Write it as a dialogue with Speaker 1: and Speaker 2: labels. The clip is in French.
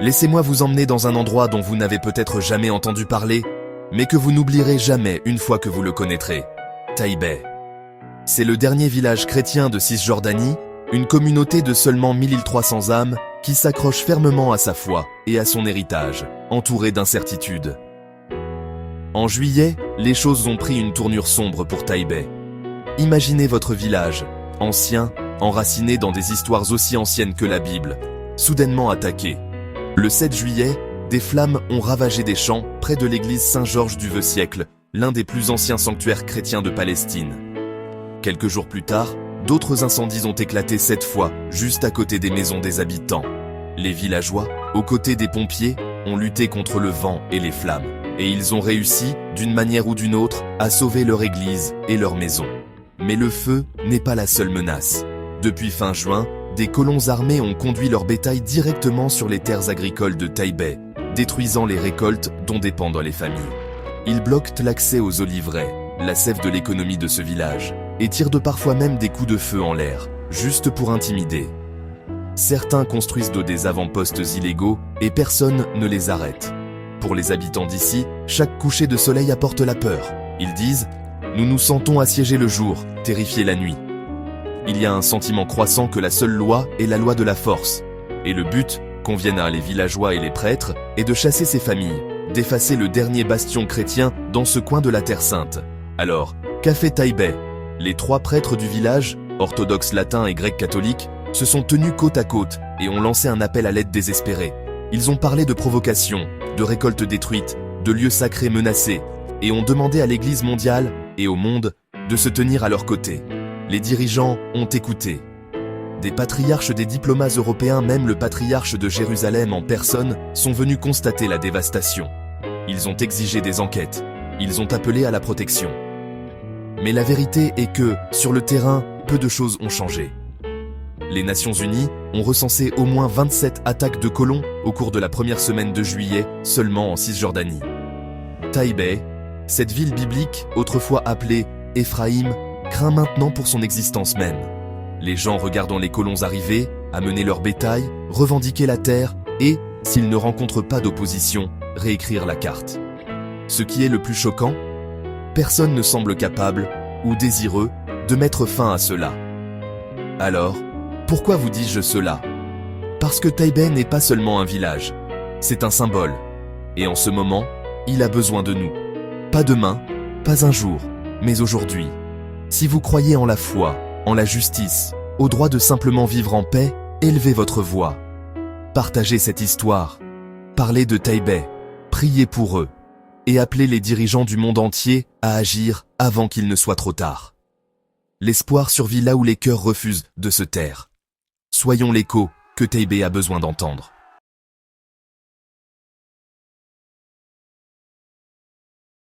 Speaker 1: Laissez-moi vous emmener dans un endroit dont vous n'avez peut-être jamais entendu parler, mais que vous n'oublierez jamais une fois que vous le connaîtrez. Taïbeh. C'est le dernier village chrétien de Cisjordanie, une communauté de seulement 1300 âmes qui s'accroche fermement à sa foi et à son héritage, entourée d'incertitudes. En juillet, les choses ont pris une tournure sombre pour Taïbeh. Imaginez votre village, ancien, enraciné dans des histoires aussi anciennes que la Bible, soudainement attaqué. Le 7 juillet, des flammes ont ravagé des champs près de l'église Saint-Georges du vieux siècle, l'un des plus anciens sanctuaires chrétiens de Palestine. Quelques jours plus tard, d'autres incendies ont éclaté cette fois, juste à côté des maisons des habitants. Les villageois, aux côtés des pompiers, ont lutté contre le vent et les flammes, et ils ont réussi, d'une manière ou d'une autre, à sauver leur église et leur maison. Mais le feu n'est pas la seule menace. Depuis fin juin, des colons armés ont conduit leur bétail directement sur les terres agricoles de Taïbeh, détruisant les récoltes dont dépendent les familles. Ils bloquent l'accès aux oliveraies, la sève de l'économie de ce village, et tirent de parfois même des coups de feu en l'air, juste pour intimider. Certains construisent des avant-postes illégaux et personne ne les arrête. Pour les habitants d'ici, chaque coucher de soleil apporte la peur. Ils disent « Nous nous sentons assiégés le jour, terrifiés la nuit ». Il y a un sentiment croissant que la seule loi est la loi de la force. Et le but, conviennent à les villageois et les prêtres, est de chasser ces familles, d'effacer le dernier bastion chrétien dans ce coin de la Terre Sainte. Alors, qu'a fait Taïbeh? Les 3 prêtres du village, orthodoxes latins et grecs catholiques, se sont tenus côte à côte et ont lancé un appel à l'aide désespéré. Ils ont parlé de provocation, de récoltes détruites, de lieux sacrés menacés, et ont demandé à l'Église mondiale et au monde de se tenir à leur côté. Les dirigeants ont écouté. Des patriarches, des diplomates européens, même le patriarche de Jérusalem en personne, sont venus constater la dévastation. Ils ont exigé des enquêtes. Ils ont appelé à la protection. Mais la vérité est que, sur le terrain, peu de choses ont changé. Les Nations Unies ont recensé au moins 27 attaques de colons au cours de la première semaine de juillet, seulement en Cisjordanie. Taïbeh, cette ville biblique, autrefois appelée Éphraïm, craint maintenant pour son existence même. Les gens regardant les colons arriver, amener leur bétail, revendiquer la terre et, s'ils ne rencontrent pas d'opposition, réécrire la carte. Ce qui est le plus choquant, personne ne semble capable, ou désireux, de mettre fin à cela. Alors, pourquoi vous dis-je cela? Parce que Taïbeh n'est pas seulement un village, c'est un symbole. Et en ce moment, il a besoin de nous. Pas demain, pas un jour, mais aujourd'hui. Si vous croyez en la foi, en la justice, au droit de simplement vivre en paix, élevez votre voix. Partagez cette histoire. Parlez de Taïbeh. Priez pour eux. Et appelez les dirigeants du monde entier à agir avant qu'il ne soit trop tard. L'espoir survit là où les cœurs refusent de se taire. Soyons l'écho que Taïbeh a besoin d'entendre.